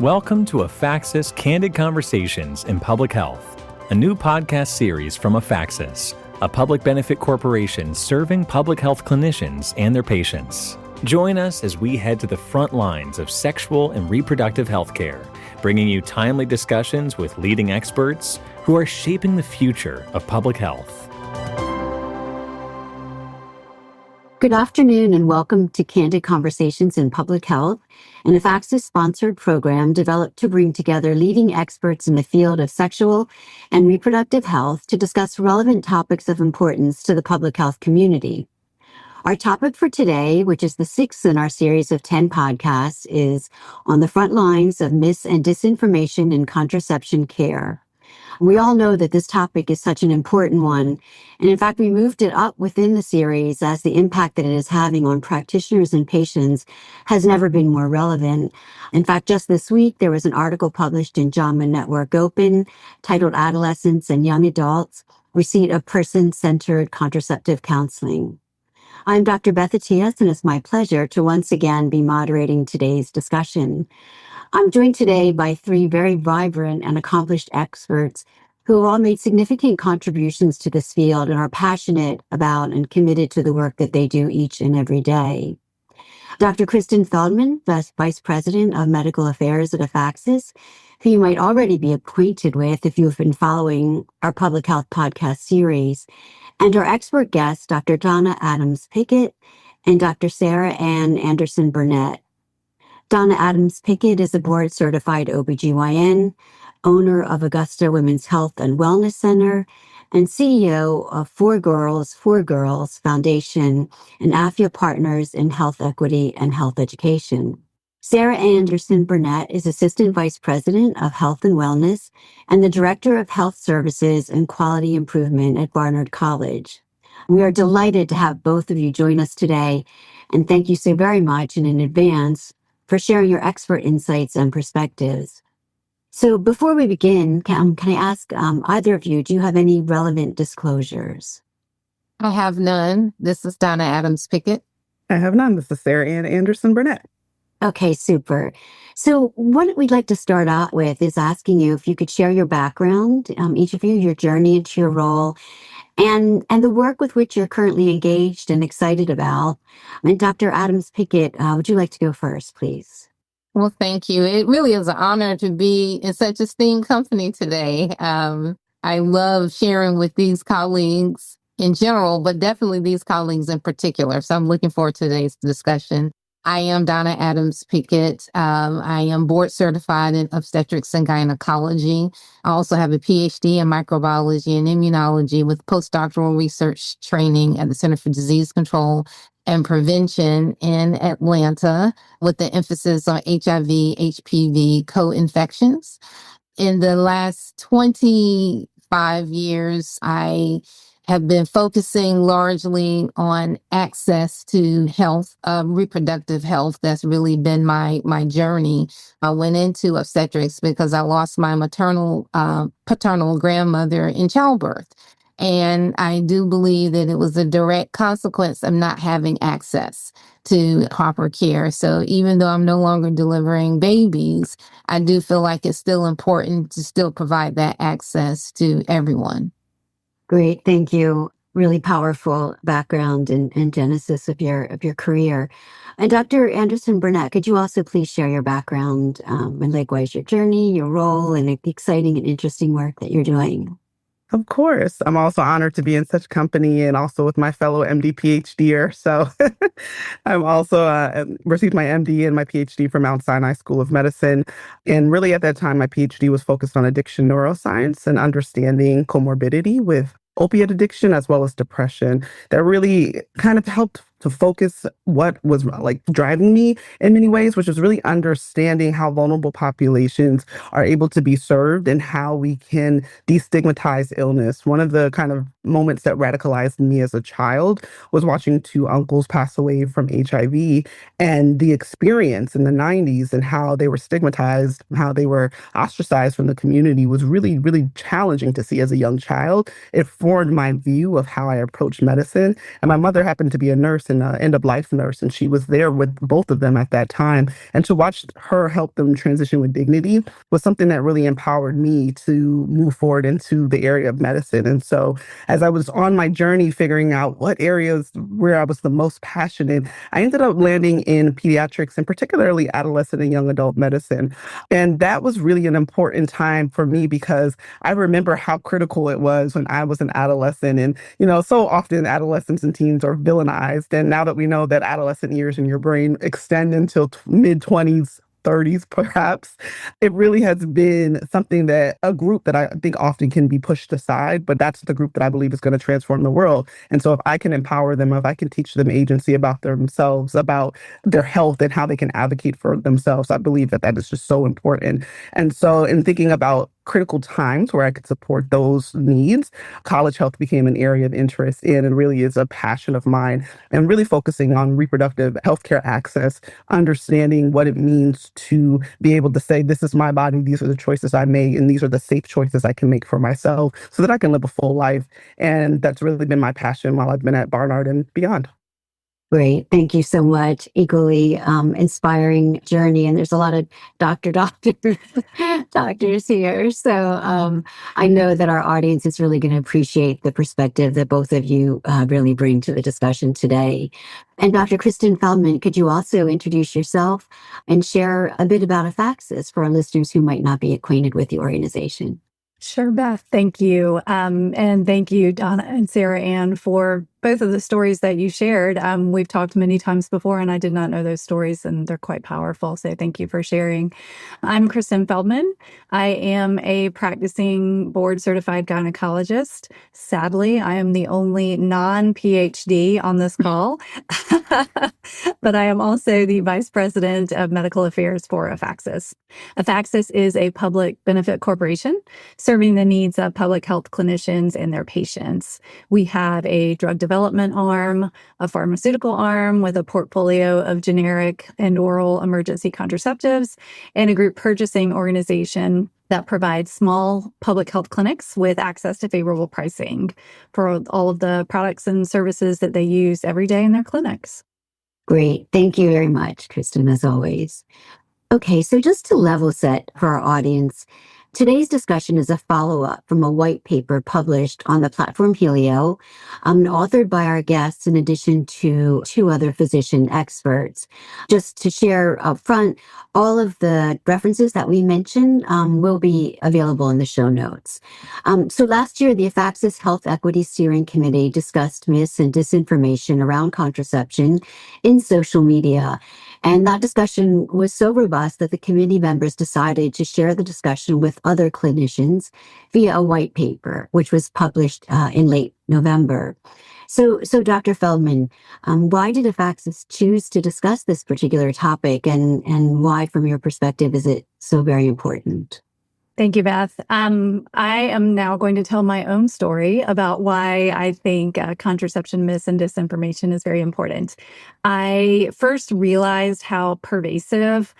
Welcome to Afaxys Candid Conversations in Public Health, a new podcast series from Afaxys, a public benefit corporation serving public health clinicians and their patients. Join us as we head to the front lines of sexual and reproductive health care, bringing you timely discussions with leading experts who are shaping the future of public health. Good afternoon and welcome to Candid Conversations in Public Health, an Afaxys-sponsored program developed to bring together leading experts in the field of sexual and reproductive health to discuss relevant topics of importance to the public health community. Our topic for today, which is the sixth in our series of 10 podcasts, is On the Front Lines of Mis- and Disinformation in Contraception Care. We all know that this topic is such an important one, and in fact, we moved it up within the series as the impact that it is having on practitioners and patients has never been more relevant. In fact, just this week, there was an article published in JAMA Network Open titled Adolescents and Young Adults, Receipt of Person-Centered Contraceptive Counseling. I'm Dr. Beth Atias, and it's my pleasure to once again be moderating today's discussion. I'm joined today by three very vibrant and accomplished experts who have all made significant contributions to this field and are passionate about and committed to the work that they do each and every day. Dr. Kristen Feldman, Vice President of Medical Affairs at Afaxys, who you might already be acquainted with if you've been following our public health podcast series, and our expert guests, Dr. Donna Adams-Pickett and Dr. Sarah Ann Anderson-Burnett. Donna Adams-Pickett is a board-certified OBGYN, owner of Augusta Women's Health and Wellness Center, and CEO of For Girls Foundation and Afya Partners in Health Equity and Health Education. Sarah Anderson-Burnett is Assistant Vice President of Health and Wellness and the Director of Health Services and Quality Improvement at Barnard College. We are delighted to have both of you join us today, and thank you so very much in advance for sharing your expert insights and perspectives. So before we begin, can I ask either of you, do you have any relevant disclosures? I have none. This is Donna Adams-Pickett. I have none. This is Sarah Ann Anderson-Burnett. Okay, super. So what we'd like to start out with is asking you if you could share your background, each of you, your journey into your role, and the work with which you're currently engaged and excited about. And Dr. Adams-Pickett, would you like to go first, please? Well, thank you. It really is an honor to be in such esteemed company today. I love sharing with these colleagues in general, but definitely these colleagues in particular. So I'm looking forward to today's discussion. I am Donna Adams-Pickett. I am board certified in obstetrics and gynecology. I also have a PhD in microbiology and immunology with postdoctoral research training at the Center for Disease Control and Prevention in Atlanta with the emphasis on HIV, HPV co-infections. In the last 25 years, I have been focusing largely on access to health, reproductive health. That's really been my journey. I went into obstetrics because I lost my paternal grandmother in childbirth. And I do believe that it was a direct consequence of not having access to proper care. So even though I'm no longer delivering babies, I do feel like it's still important to still provide that access to everyone. Great, thank you. Really powerful background and genesis of your career. And Dr. Anderson-Burnett, could you also please share your background and likewise your journey, your role, and the exciting and interesting work that you're doing? Of course. I'm also honored to be in such company and also with my fellow MD PhDer. So I'm also received my MD and my PhD from Mount Sinai School of Medicine. And really at that time, my PhD was focused on addiction neuroscience and understanding comorbidity with opiate addiction as well as depression. That really kind of helped to focus what was like driving me in many ways, which is really understanding how vulnerable populations are able to be served and how we can destigmatize illness. One of the kind of moments that radicalized me as a child was watching two uncles pass away from HIV, and the experience in the 90s and how they were stigmatized, how they were ostracized from the community was really, really challenging to see as a young child. It formed my view of how I approached medicine. And my mother happened to be a nurse and an end-of-life nurse, and she was there with both of them at that time. And to watch her help them transition with dignity was something that really empowered me to move forward into the area of medicine. And so as I was on my journey figuring out what areas where I was the most passionate, I ended up landing in pediatrics and particularly adolescent and young adult medicine. And that was really an important time for me because I remember how critical it was when I was an adolescent. And, so often adolescents and teens are villainized. And now that we know that adolescent years in your brain extend until mid-20s, 30s, perhaps, it really has been something that a group that I think often can be pushed aside, but that's the group that I believe is going to transform the world. And so if I can empower them, if I can teach them agency about themselves, about their health and how they can advocate for themselves, I believe that that is just so important. And so in thinking about critical times where I could support those needs, college health became an area of interest in and really is a passion of mine, and really focusing on reproductive healthcare access, understanding what it means to be able to say, this is my body, these are the choices I make, and these are the safe choices I can make for myself so that I can live a full life. And that's really been my passion while I've been at Barnard and beyond. Great. Thank you so much. Equally inspiring journey. And there's a lot of doctors here. So I know that our audience is really going to appreciate the perspective that both of you really bring to the discussion today. And Dr. Kristen Feldman, could you also introduce yourself and share a bit about Afaxys for our listeners who might not be acquainted with the organization? Sure, Beth. Thank you. And thank you, Donna and Sarah Ann, for both of the stories that you shared. We've talked many times before, and I did not know those stories, and they're quite powerful. So thank you for sharing. I'm Kristen Feldman. I am a practicing board-certified gynecologist. Sadly, I am the only non-PhD on this call, but I am also the Vice President of Medical Affairs for Afaxys. Afaxys is a public benefit corporation serving the needs of public health clinicians and their patients. We have a drug development arm, a pharmaceutical arm with a portfolio of generic and oral emergency contraceptives, and a group purchasing organization that provides small public health clinics with access to favorable pricing for all of the products and services that they use every day in their clinics. Great. Thank you very much, Kristen, as always. Okay, so just to level set for our audience, today's discussion is a follow-up from a white paper published on the platform Helio, authored by our guests in addition to two other physician experts. Just to share up front, all of the references that we mentioned will be available in the show notes. So last year, the Afaxys Health Equity Steering Committee discussed myths and disinformation around contraception in social media. And that discussion was so robust that the committee members decided to share the discussion with other clinicians via a white paper, which was published in late November. So Dr. Feldman, why did Afaxys choose to discuss this particular topic, and why, from your perspective, is it so very important? Thank you, Beth. I am now going to tell my own story about why I think contraception myths and disinformation is very important. I first realized how pervasive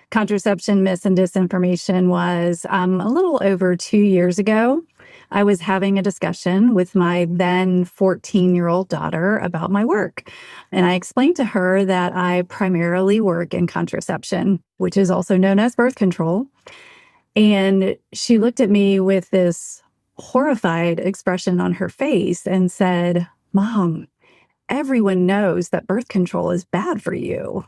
contraception myths and disinformation was a little over 2 years ago. I was having a discussion with my then 14-year-old daughter about my work. And I explained to her that I primarily work in contraception, which is also known as birth control. And she looked at me with this horrified expression on her face and said, "Mom, everyone knows that birth control is bad for you."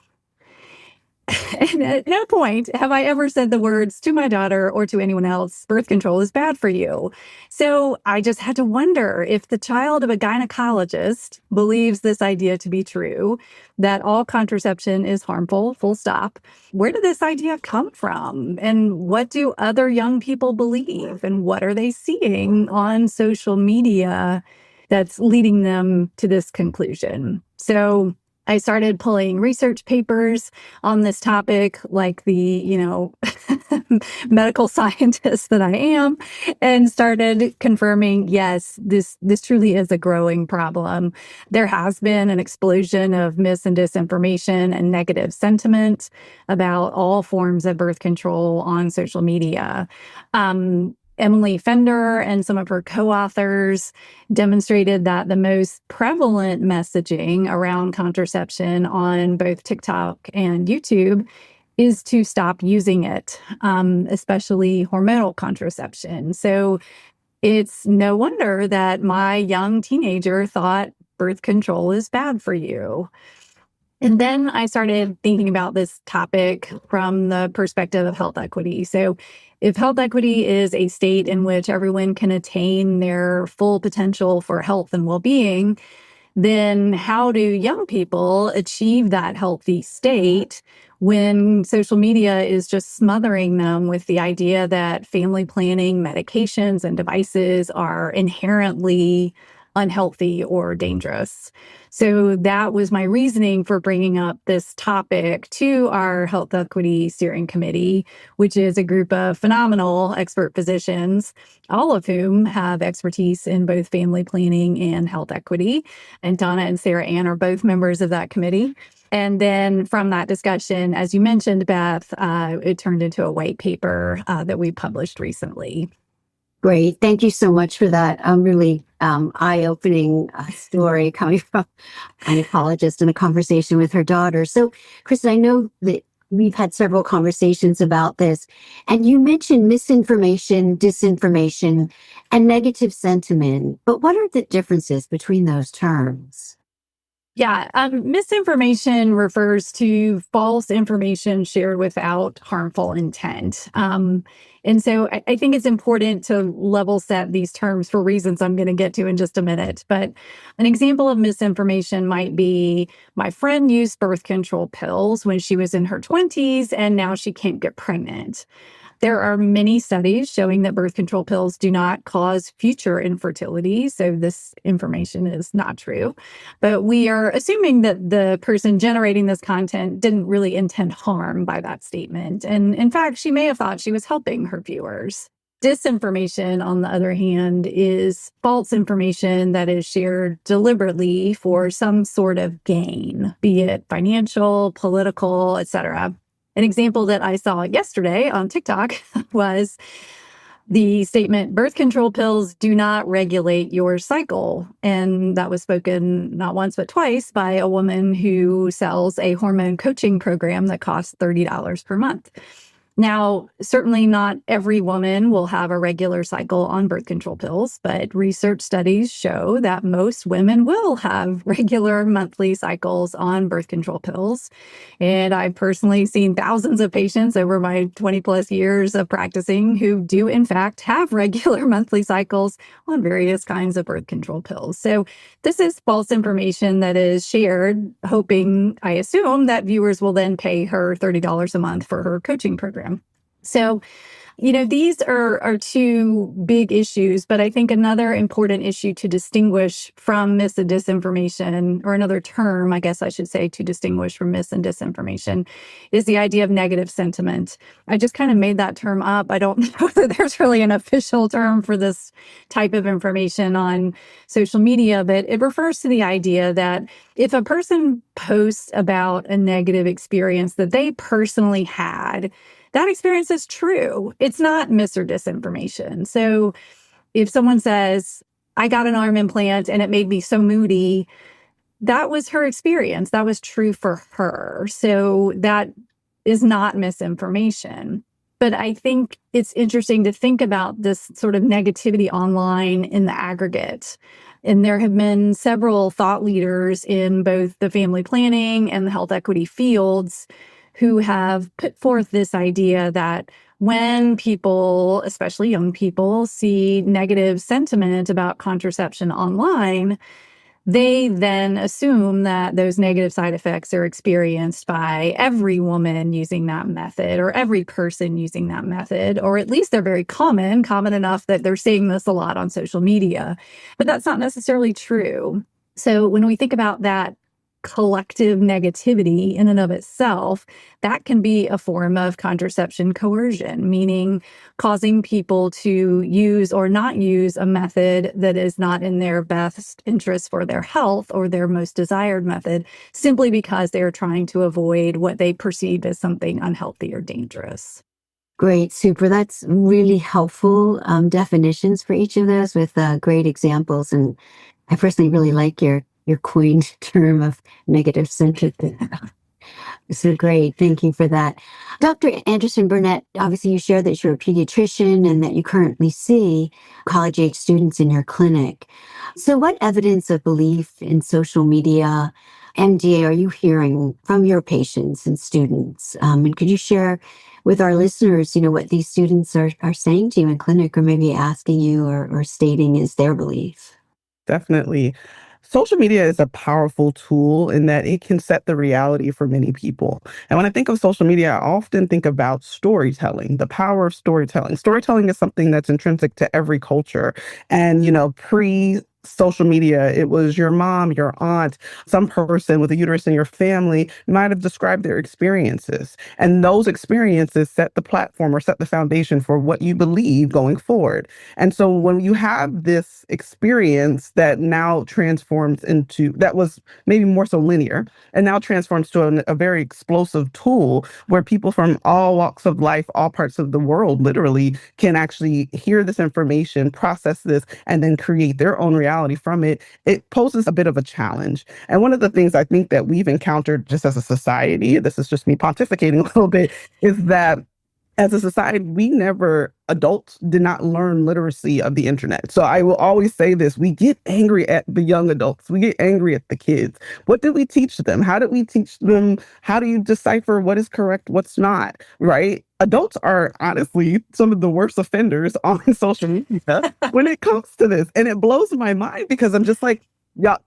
And at no point have I ever said the words to my daughter or to anyone else, "Birth control is bad for you." So I just had to wonder, if the child of a gynecologist believes this idea to be true, that all contraception is harmful, full stop, where did this idea come from? And what do other young people believe? And what are they seeing on social media that's leading them to this conclusion? So I started pulling research papers on this topic, like the, medical scientist that I am, and started confirming, yes, this truly is a growing problem. There has been an explosion of mis and disinformation and negative sentiment about all forms of birth control on social media. Emily Pfender and some of her co-authors demonstrated that the most prevalent messaging around contraception on both TikTok and YouTube is to stop using it, especially hormonal contraception. So it's no wonder that my young teenager thought birth control is bad for you. And then I started thinking about this topic from the perspective of health equity. So if health equity is a state in which everyone can attain their full potential for health and well-being, then how do young people achieve that healthy state when social media is just smothering them with the idea that family planning medications and devices are inherently unhealthy or dangerous? So that was my reasoning for bringing up this topic to our Health Equity Steering Committee, which is a group of phenomenal expert physicians, all of whom have expertise in both family planning and health equity. And Donna and Sarah Ann are both members of that committee. And then from that discussion, as you mentioned, Beth, it turned into a white paper that we published recently. Great. Thank you so much for that really eye-opening story coming from a gynecologist in a conversation with her daughter. So, Kristen, I know that we've had several conversations about this, and you mentioned misinformation, disinformation, and negative sentiment. But what are the differences between those terms? Yeah, misinformation refers to false information shared without harmful intent. And so I think it's important to level set these terms for reasons I'm going to get to in just a minute. But an example of misinformation might be, my friend used birth control pills when she was in her 20s, and now she can't get pregnant. There are many studies showing that birth control pills do not cause future infertility, so this information is not true. But we are assuming that the person generating this content didn't really intend harm by that statement. And in fact, she may have thought she was helping her viewers. Disinformation, on the other hand, is false information that is shared deliberately for some sort of gain, be it financial, political, etc. An example that I saw yesterday on TikTok was the statement, birth control pills do not regulate your cycle. And that was spoken not once, but twice by a woman who sells a hormone coaching program that costs $30 per month. Now, certainly not every woman will have a regular cycle on birth control pills, but research studies show that most women will have regular monthly cycles on birth control pills. And I've personally seen thousands of patients over my 20 plus years of practicing who do, in fact, have regular monthly cycles on various kinds of birth control pills. So this is false information that is shared, hoping, I assume, that viewers will then pay her $30 a month for her coaching program. So, these are two big issues, but I think another important issue to distinguish from mis and disinformation, or another term, I guess I should say, to distinguish from mis and disinformation, is the idea of negative sentiment. I just kind of made that term up. I don't know that there's really an official term for this type of information on social media, but it refers to the idea that if a person posts about a negative experience that they personally had, that experience is true. It's not mis or disinformation. So if someone says, I got an arm implant and it made me so moody, that was her experience. That was true for her. So that is not misinformation. But I think it's interesting to think about this sort of negativity online in the aggregate. And there have been several thought leaders in both the family planning and the health equity fields who have put forth this idea that when people, especially young people, see negative sentiment about contraception online, they then assume that those negative side effects are experienced by every woman using that method or every person using that method, or at least they're very common enough that they're seeing this a lot on social media. But that's not necessarily true. So when we think about that collective negativity in and of itself, that can be a form of contraception coercion, meaning causing people to use or not use a method that is not in their best interest for their health or their most desired method, simply because they're trying to avoid what they perceive as something unhealthy or dangerous. Great, super. That's really helpful definitions for each of those with great examples. And I personally really like your coined term of negative sympathy. So great. Thank you for that. Dr. Anderson-Burnett, obviously you shared that you're a pediatrician and that you currently see college-age students in your clinic. So what evidence of belief in social media, MDA, are you hearing from your patients and students? And could you share with our listeners, what these students are saying to you in clinic, or maybe asking you or stating is their belief? Definitely. Social media is a powerful tool in that it can set the reality for many people. And when I think of social media, I often think about storytelling, the power of storytelling. Storytelling is something that's intrinsic to every culture. And, pre-social media, it was your mom, your aunt, some person with a uterus in your family might have described their experiences. And those experiences set the platform or set the foundation for what you believe going forward. And so when you have this experience that now transforms into, that was maybe more so linear, and now transforms to a very explosive tool where people from all walks of life, all parts of the world, literally can actually hear this information, process this, and then create their own reality from it, it poses a bit of a challenge. And one of the things I think that we've encountered just as a society, this is just me pontificating a little bit, is that as a society, adults did not learn literacy of the internet. So I will always say this, we get angry at the young adults. We get angry at the kids. What did we teach them? How did we teach them? How do you decipher what is correct, what's not, right? Adults are honestly some of the worst offenders on social media when it comes to this. And it blows my mind because I'm just like, yeah,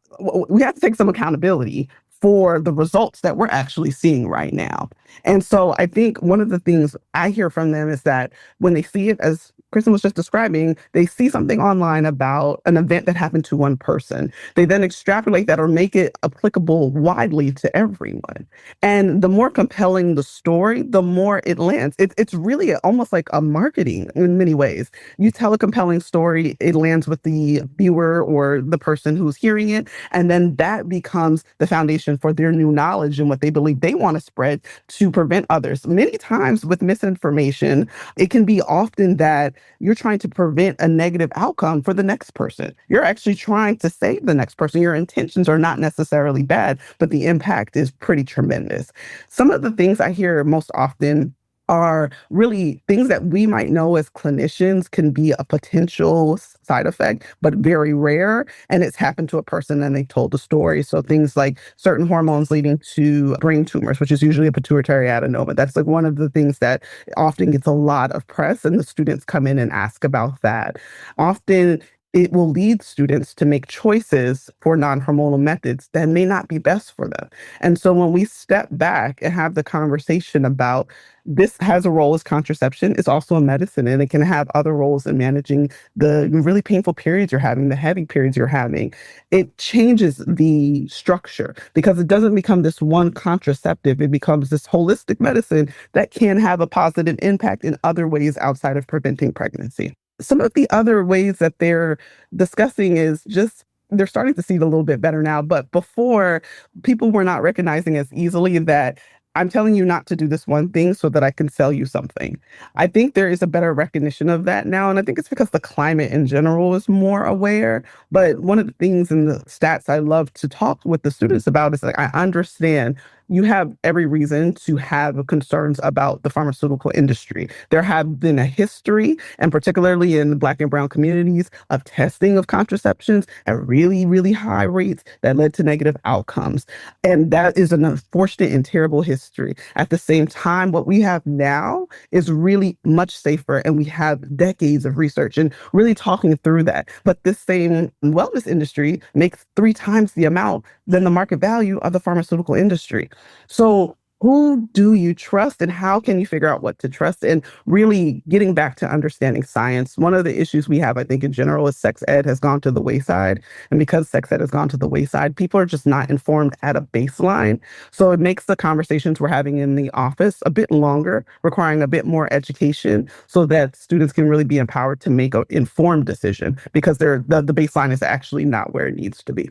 we have to take some accountability for the results that we're actually seeing right now. And so I think one of the things I hear from them is that when they see it, as Kristen was just describing, they see something online about an event that happened to one person. They then extrapolate that or make it applicable widely to everyone. And the more compelling the story, the more it lands. It's really almost like a marketing in many ways. You tell a compelling story, it lands with the viewer or the person who's hearing it, and then that becomes the foundation for their new knowledge and what they believe they want to spread to prevent others. Many times with misinformation, it can be often that you're trying to prevent a negative outcome for the next person. You're actually trying to save the next person. Your intentions are not necessarily bad, but the impact is pretty tremendous. Some of the things I hear most often are really things that we might know as clinicians can be a potential side effect, but very rare. And it's happened to a person and they told the story. So things like certain hormones leading to brain tumors, which is usually a pituitary adenoma. That's like one of the things that often gets a lot of press, and the students come in and ask about that. Often it will lead students to make choices for non-hormonal methods that may not be best for them. And so when we step back and have the conversation about this has a role as contraception, it's also a medicine, and it can have other roles in managing the really painful periods you're having, the heavy periods you're having. It changes the structure because it doesn't become this one contraceptive. It becomes this holistic medicine that can have a positive impact in other ways outside of preventing pregnancy. Some of the other ways that they're discussing is just they're starting to see it a little bit better now. But before, people were not recognizing as easily that I'm telling you not to do this one thing so that I can sell you something. I think there is a better recognition of that now. And I think it's because the climate in general is more aware. But one of the things in the stats I love to talk with the students about is like, I understand you have every reason to have concerns about the pharmaceutical industry. There have been a history, and particularly in the Black and Brown communities, of testing of contraceptions at really, really high rates that led to negative outcomes. And that is an unfortunate and terrible history. At the same time, what we have now is really much safer, and we have decades of research and really talking through that. But this same wellness industry makes 3 times the amount than the market value of the pharmaceutical industry. So who do you trust and how can you figure out what to trust? And really getting back to understanding science. One of the issues we have, I think, in general is sex ed has gone to the wayside. And because sex ed has gone to the wayside, people are just not informed at a baseline. So it makes the conversations we're having in the office a bit longer, requiring a bit more education so that students can really be empowered to make an informed decision because the baseline is actually not where it needs to be.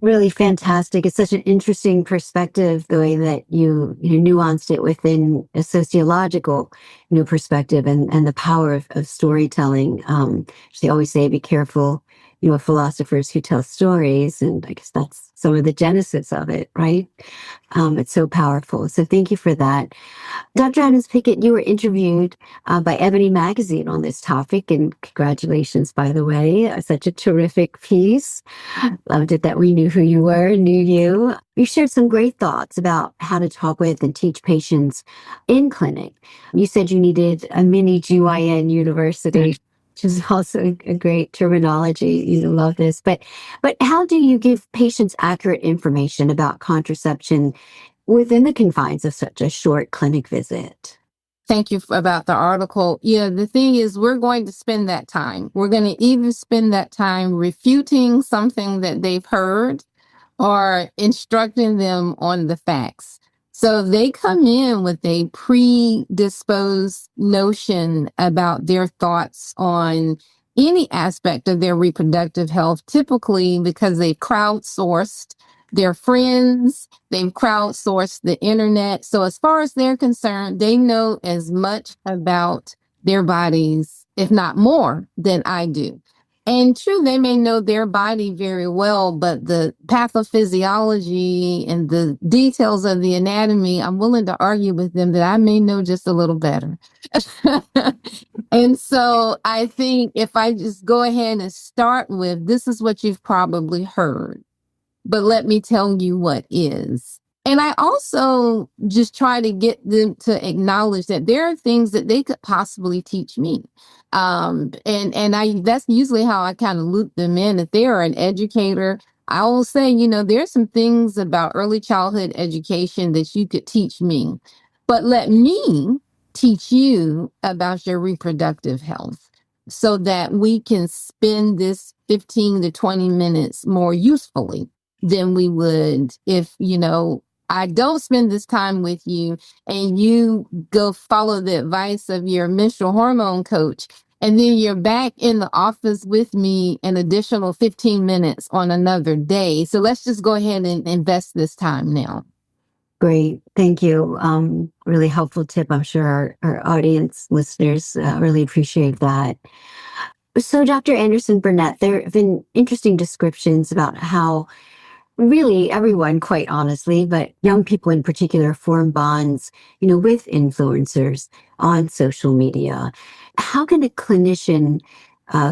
Really fantastic. It's such an interesting perspective, the way that you nuanced it within a sociological, perspective and the power of storytelling. They always say, be careful, of philosophers who tell stories. And I guess that's some of the genesis of it, right? It's so powerful. So thank you for that. Dr. Adams-Pickett, you were interviewed by Ebony Magazine on this topic, and congratulations, by the way. Such a terrific piece. Loved it that we knew who you were, knew you. You shared some great thoughts about how to talk with and teach patients in clinic. You said you needed a mini GYN university, which is also a great terminology. You love this. But how do you give patients accurate information about contraception within the confines of such a short clinic visit? Thank you about the article. Yeah, the thing is, we're going to spend that time. We're going to either spend that time refuting something that they've heard or instructing them on the facts. So they come in with a predisposed notion about their thoughts on any aspect of their reproductive health, typically because they've crowdsourced their friends, they've crowdsourced the internet. So as far as they're concerned, they know as much about their bodies, if not more, than I do. And true, they may know their body very well, but the pathophysiology and the details of the anatomy, I'm willing to argue with them that I may know just a little better. And so I think if I just go ahead and start with, this is what you've probably heard, but let me tell you what is. And I also just try to get them to acknowledge that there are things that they could possibly teach me. That's usually how I kind of loop them in. If they are an educator, I will say, there's some things about early childhood education that you could teach me, but let me teach you about your reproductive health so that we can spend this 15 to 20 minutes more usefully than we would if, I don't spend this time with you and you go follow the advice of your menstrual hormone coach. And then you're back in the office with me an additional 15 minutes on another day. So let's just go ahead and invest this time now. Great. Thank you. Really helpful tip. I'm sure our audience listeners really appreciate that. So Dr. Anderson-Burnett, there have been interesting descriptions about how really everyone, quite honestly, but young people in particular, form bonds, with influencers on social media. How can a clinician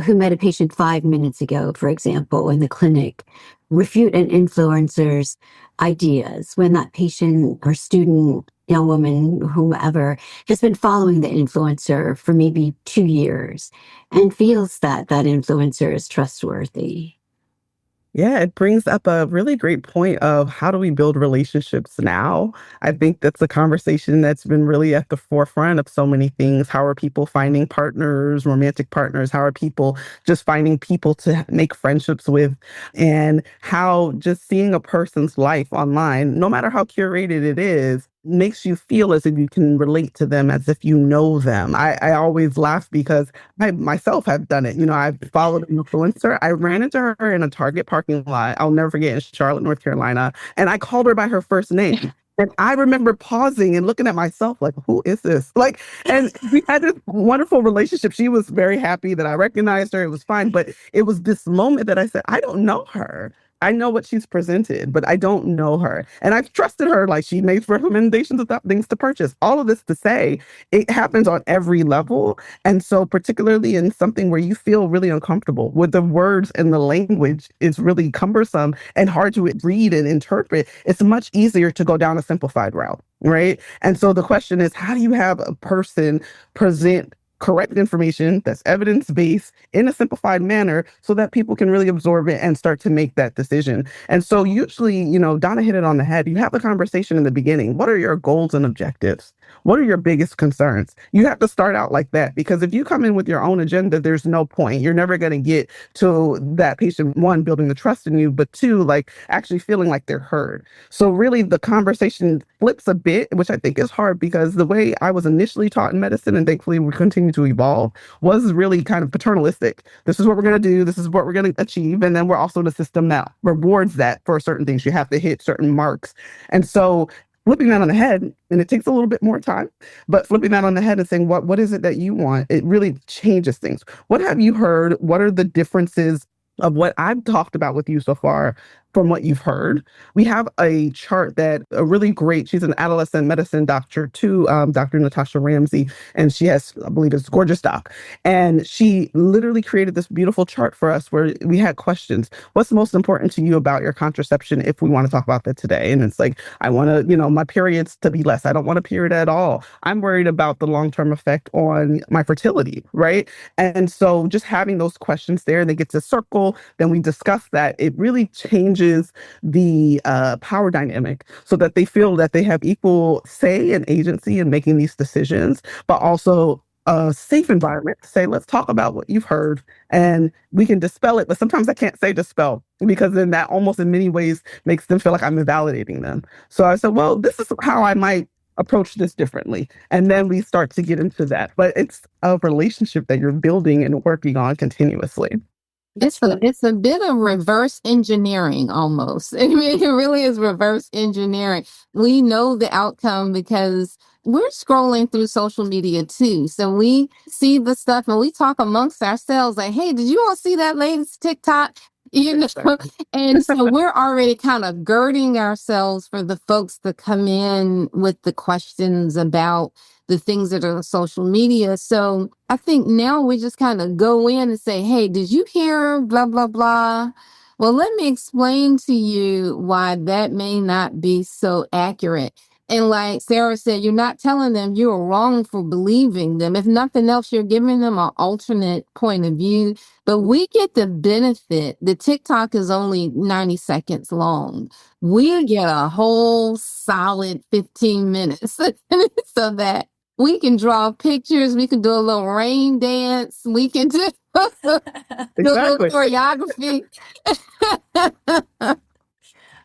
who met a patient 5 minutes ago, for example, in the clinic, refute an influencer's ideas when that patient or student, young woman, whomever, has been following the influencer for maybe 2 years and feels that that influencer is trustworthy? Yeah, it brings up a really great point of how do we build relationships now? I think that's a conversation that's been really at the forefront of so many things. How are people finding partners, romantic partners? How are people just finding people to make friendships with? And how just seeing a person's life online, no matter how curated it is, makes you feel as if you can relate to them as if you know them. I always laugh because I myself have done it. I've followed an influencer. I ran into her in a Target parking lot. I'll never forget, in Charlotte, North Carolina. And I called her by her first name. And I remember pausing and looking at myself like, who is this? And we had this wonderful relationship. She was very happy that I recognized her. It was fine. But it was this moment that I said, I don't know her. I know what she's presented, but I don't know her. And I've trusted her. Like, she makes recommendations about things to purchase. All of this to say, it happens on every level. And so particularly in something where you feel really uncomfortable with the words and the language is really cumbersome and hard to read and interpret, it's much easier to go down a simplified route, right? And so the question is, how do you have a person present correct information that's evidence-based in a simplified manner so that people can really absorb it and start to make that decision. And so usually, Donna hit it on the head. You have the conversation in the beginning. What are your goals and objectives? What are your biggest concerns? You have to start out like that, because if you come in with your own agenda, there's no point. You're never going to get to that patient, one, building the trust in you, but two, like actually feeling like they're heard. So really the conversation flips a bit, which I think is hard because the way I was initially taught in medicine, and thankfully we continue to evolve, was really kind of paternalistic. This is what we're going to do. This is what we're going to achieve. And then we're also in a system that rewards that for certain things. You have to hit certain marks. And so flipping that on the head, and it takes a little bit more time, but flipping that on the head and saying, what is it that you want? It really changes things. What have you heard? What are the differences of what I've talked about with you so far from what you've heard? We have a chart that a really great, she's an adolescent medicine doctor too, Dr. Natasha Ramsey, and she has, I believe it's gorgeous doc. And she literally created this beautiful chart for us where we had questions. What's most important to you about your contraception if we want to talk about that today? And it's like, I want to, my periods to be less. I don't want a period at all. I'm worried about the long-term effect on my fertility, right? And so just having those questions there, they get to circle, then we discuss that. It really changes the power dynamic so that they feel that they have equal say and agency in making these decisions, but also a safe environment to say, let's talk about what you've heard and we can dispel it. But sometimes I can't say dispel because then that almost in many ways makes them feel like I'm invalidating them. So I said, well, this is how I might approach this differently. And then we start to get into that. But it's a relationship that you're building and working on continuously. It's a bit of reverse engineering almost. I mean, it really is reverse engineering. We know the outcome because we're scrolling through social media too. So we see the stuff and we talk amongst ourselves like, hey, did you all see that latest TikTok? And so we're already kind of girding ourselves for the folks to come in with the questions about the things that are on social media. So I think now we just kind of go in and say, hey, did you hear blah, blah, blah? Well, let me explain to you why that may not be so accurate. And like Sarah said, you're not telling them you are wrong for believing them. If nothing else, you're giving them an alternate point of view. But we get the benefit. The TikTok is only 90 seconds long. We get a whole solid 15 minutes so that we can draw pictures. We can do a little rain dance. We can do a little choreography.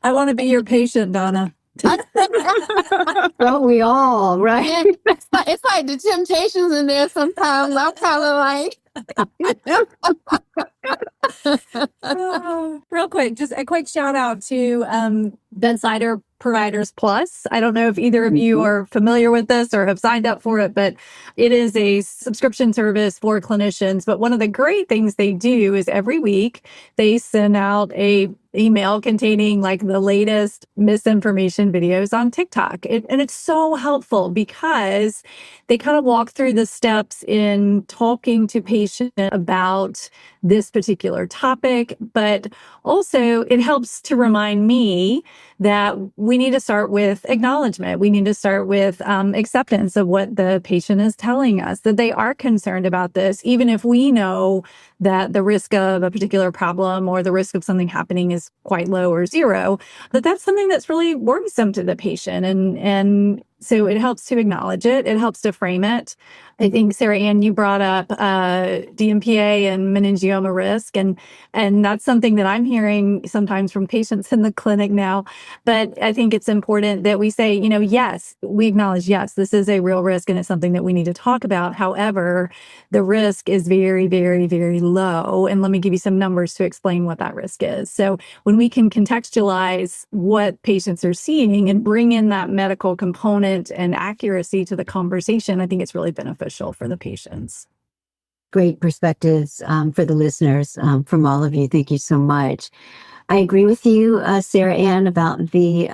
I want to be your patient, Donna. Don't we all, right? It's like the Temptations in there sometimes. I'm kind of like... Real quick, just a quick shout out to Bedsider Providers Plus. I don't know if either of you are familiar with this or have signed up for it, but it is a subscription service for clinicians. But one of the great things they do is every week they send out a email containing like the latest misinformation videos on TikTok. And it's so helpful because they kind of walk through the steps in talking to patients about this particular topic, but also it helps to remind me that we need to start with acknowledgement. We need to start with acceptance of what the patient is telling us, that they are concerned about this, even if we know that the risk of a particular problem or the risk of something happening is quite low or zero, that's something that's really worrisome to the patient. And so it helps to acknowledge it. It helps to frame it. I think, Sarah Ann, you brought up DMPA and meningioma risk. And that's something that I'm hearing sometimes from patients in the clinic now. But I think it's important that we say, yes, we acknowledge, yes, this is a real risk and it's something that we need to talk about. However, the risk is very, very, very low. And let me give you some numbers to explain what that risk is. So when we can contextualize what patients are seeing and bring in that medical component and accuracy to the conversation, I think it's really beneficial for the patients. Great perspectives for the listeners from all of you. Thank you so much. I agree with you, Sarah Ann, about the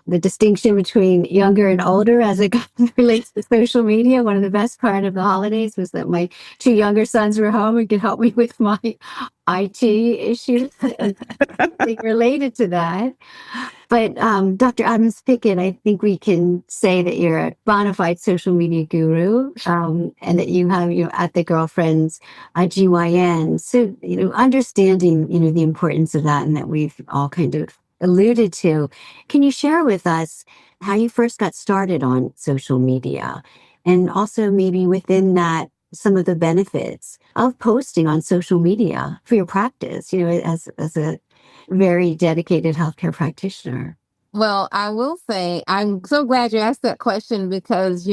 the distinction between younger and older as it relates to social media. One of the best part of the holidays was that my two younger sons were home and could help me with my IT issues related to that. But Dr. Adams-Pickett, I think we can say that you're a bona fide social media guru, and that you have, at the Girlfriends, GYN. So, understanding, the importance of that, and that we've all kind of alluded to. Can you share with us how you first got started on social media, and also maybe within that, some of the benefits of posting on social media for your practice, as a very dedicated healthcare practitioner? Well, I will say I'm so glad you asked that question because,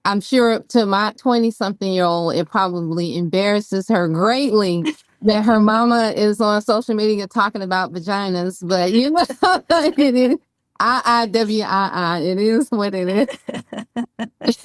I'm sure to my 20-something-year-old, it probably embarrasses her greatly that her mama is on social media talking about vaginas. But, it is IIWII. It is what it is.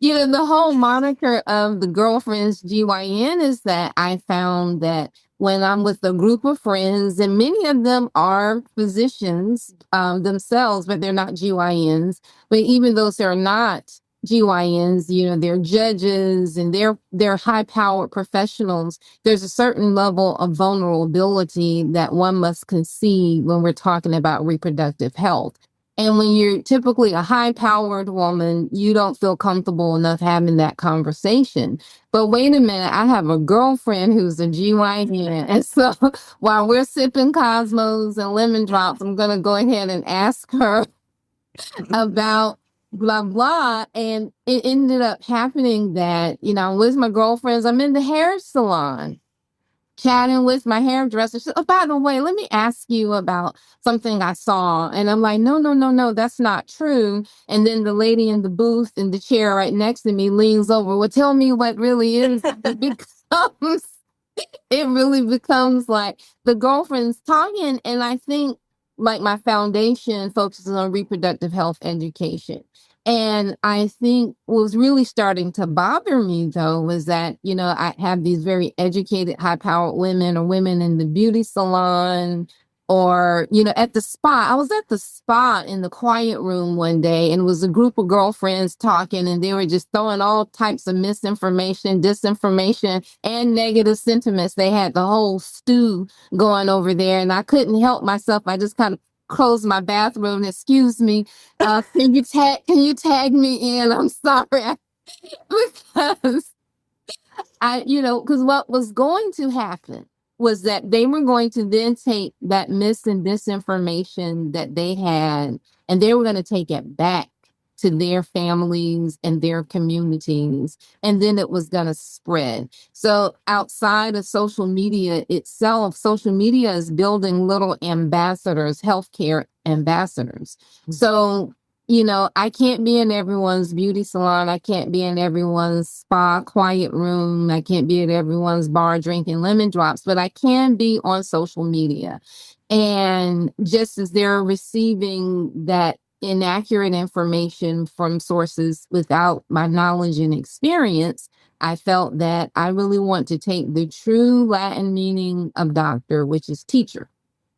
The whole moniker of the Girlfriends GYN is that I found that when I'm with a group of friends, and many of them are physicians themselves, but they're not GYNs. But even those that are not GYNs, they're judges and they're high-powered professionals. There's a certain level of vulnerability that one must concede when we're talking about reproductive health. And when you're typically a high-powered woman, you don't feel comfortable enough having that conversation. But wait a minute, I have a girlfriend who's a GYN. And so while we're sipping Cosmos and lemon drops, I'm going to go ahead and ask her about blah, blah. And it ended up happening that, I'm with my girlfriends. I'm in the hair salon, chatting with my hairdresser. She said, oh, by the way, let me ask you about something I saw. And I'm like, no, that's not true. And then the lady in the booth in the chair right next to me leans over. Well, tell me what really is. It really becomes like the girlfriends talking. And I think like my foundation focuses on reproductive health education. And I think what was really starting to bother me, though, was that, I have these very educated, high-powered women or women in the beauty salon or, at the spa. I was at the spa in the quiet room one day, and it was a group of girlfriends talking, and they were just throwing all types of misinformation, disinformation, and negative sentiments. They had the whole stew going over there, and I couldn't help myself. I just kind of close my bathroom. Excuse me. Can you tag me in? I'm sorry. Because because what was going to happen was that they were going to then take that mis and disinformation that they had, and they were going to take it back to their families and their communities, and then it was going to spread. So outside of social media itself, social media is building little ambassadors, healthcare ambassadors. So, I can't be in everyone's beauty salon. I can't be in everyone's spa quiet room. I can't be at everyone's bar drinking lemon drops, but I can be on social media. And just as they're receiving that inaccurate information from sources without my knowledge and experience, I felt that I really want to take the true Latin meaning of doctor, which is teacher,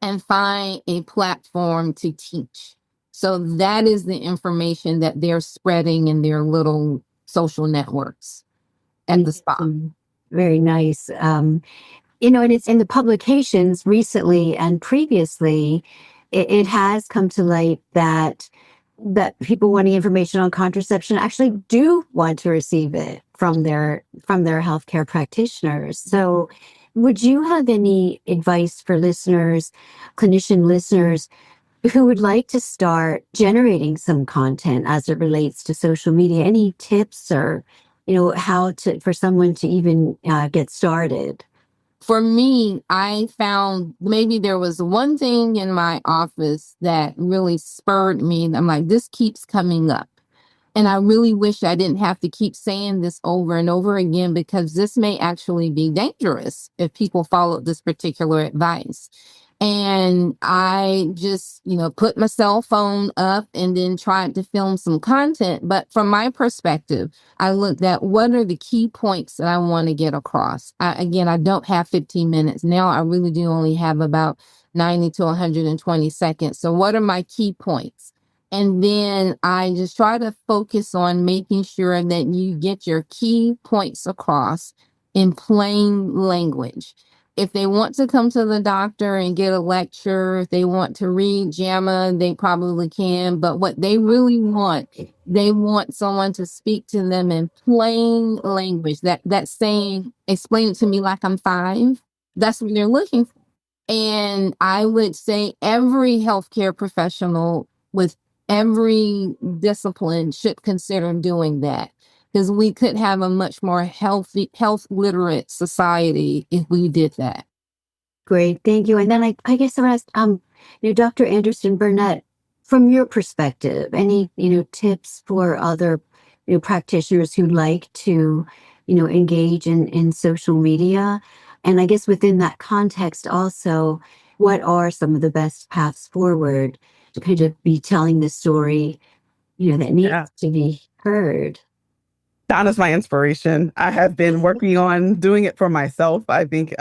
and find a platform to teach. So that is the information that they're spreading in their little social networks at the spa. Very nice. And it's in the publications recently and previously, it has come to light that people wanting information on contraception actually do want to receive it from their healthcare practitioners. So would you have any advice for clinician listeners who would like to start generating some content as it relates to social media? Any tips or, for someone to even get started? For me, I found maybe there was one thing in my office that really spurred me. I'm like, this keeps coming up. And I really wish I didn't have to keep saying this over and over again, because this may actually be dangerous if people followed this particular advice. And I just, put my cell phone up and then tried to film some content. But from my perspective, I looked at what are the key points that I want to get across. I don't have 15 minutes. Now I really do only have about 90 to 120 seconds. So what are my key points? And then I just try to focus on making sure that you get your key points across in plain language. If they want to come to the doctor and get a lecture, if they want to read JAMA, they probably can. But what they really want, they want someone to speak to them in plain language. That saying, explain it to me like I'm 5. That's what they're looking for. And I would say every healthcare professional with every discipline should consider doing that, because we could have a much more health literate society if we did that. Great, thank you. And then I guess I'll ask, Dr. Anderson-Burnett, from your perspective, any tips for other practitioners who like to engage in social media? And I guess within that context also, what are some of the best paths forward to kind of be telling the story that needs to be heard? Donna's my inspiration. I have been working on doing it for myself. I think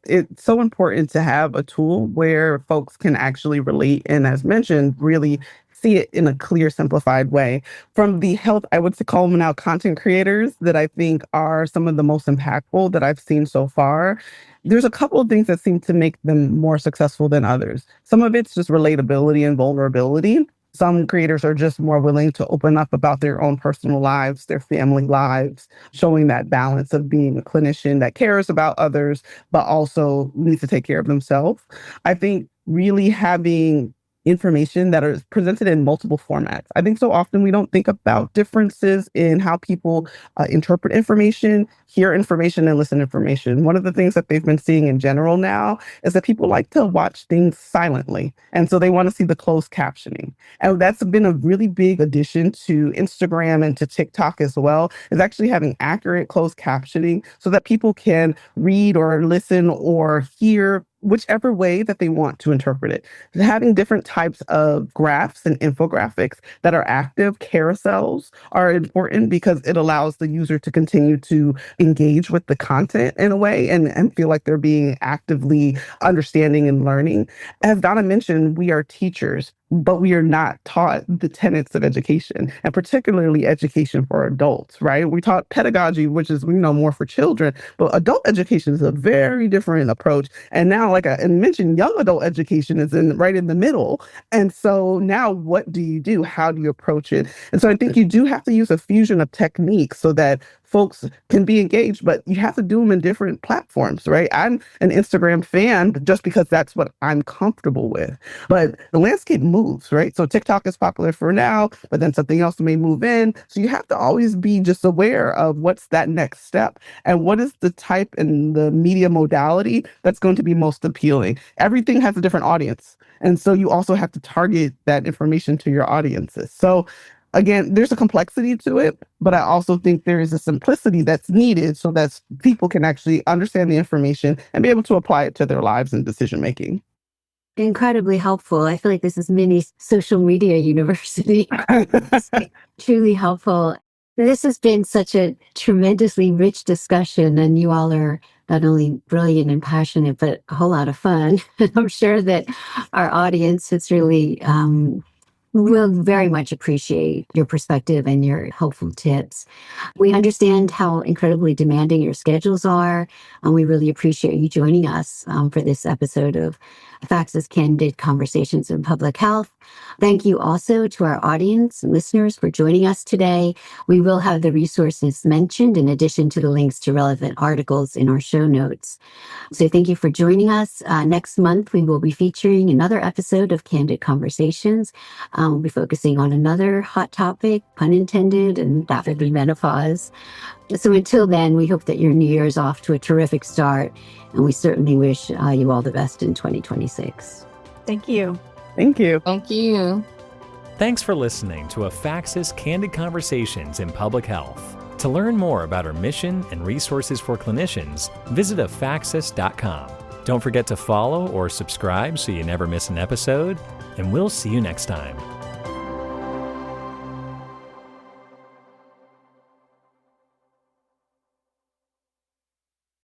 it's so important to have a tool where folks can actually relate and, as mentioned, really see it in a clear, simplified way. From the health, I would call them now content creators that I think are some of the most impactful that I've seen so far. There's a couple of things that seem to make them more successful than others. Some of it's just relatability and vulnerability. Some creators are just more willing to open up about their own personal lives, their family lives, showing that balance of being a clinician that cares about others, but also needs to take care of themselves. I think really having information that is presented in multiple formats. I think so often we don't think about differences in how people interpret information, hear information, and listen to information. One of the things that they've been seeing in general now is that people like to watch things silently. And so they want to see the closed captioning. And that's been a really big addition to Instagram and to TikTok as well, is actually having accurate closed captioning so that people can read or listen or hear whichever way that they want to interpret it. Having different types of graphs and infographics that are active, carousels, are important because it allows the user to continue to engage with the content in a way and feel like they're being actively understanding and learning. As Donna mentioned, we are teachers, but we are not taught the tenets of education, and particularly education for adults, right? We taught pedagogy, which is, more for children, but adult education is a very different approach. And now, like I mentioned, young adult education is right in the middle. And so now what do you do? How do you approach it? And so I think you do have to use a fusion of techniques so that folks can be engaged, but you have to do them in different platforms, right? I'm an Instagram fan just because that's what I'm comfortable with. But the landscape moves, right? So TikTok is popular for now, but then something else may move in. So you have to always be just aware of what's that next step and what is the type and the media modality that's going to be most appealing. Everything has a different audience. And so you also have to target that information to your audiences. So again, there's a complexity to it, but I also think there is a simplicity that's needed so that people can actually understand the information and be able to apply it to their lives and decision making. Incredibly helpful. I feel like this is mini social media university. Truly helpful. This has been such a tremendously rich discussion, and you all are not only brilliant and passionate, but a whole lot of fun. I'm sure that our audience has really will very much appreciate your perspective and your helpful tips. We understand how incredibly demanding your schedules are, and we really appreciate you joining us for this episode of Afaxys Candid Conversations in Public Health. Thank you also to our audience and listeners for joining us today. We will have the resources mentioned in addition to the links to relevant articles in our show notes. So thank you for joining us. Next month, we will be featuring another episode of Candid Conversations. We'll be focusing on another hot topic, pun intended, and that would be menopause. So until then, we hope that your new year is off to a terrific start, and we certainly wish you all the best in 2026. Thank you. Thank you. Thank you. Thanks for listening to Afaxys Candid Conversations in Public Health. To learn more about our mission and resources for clinicians, visit afaxys.com. Don't forget to follow or subscribe so you never miss an episode, and we'll see you next time.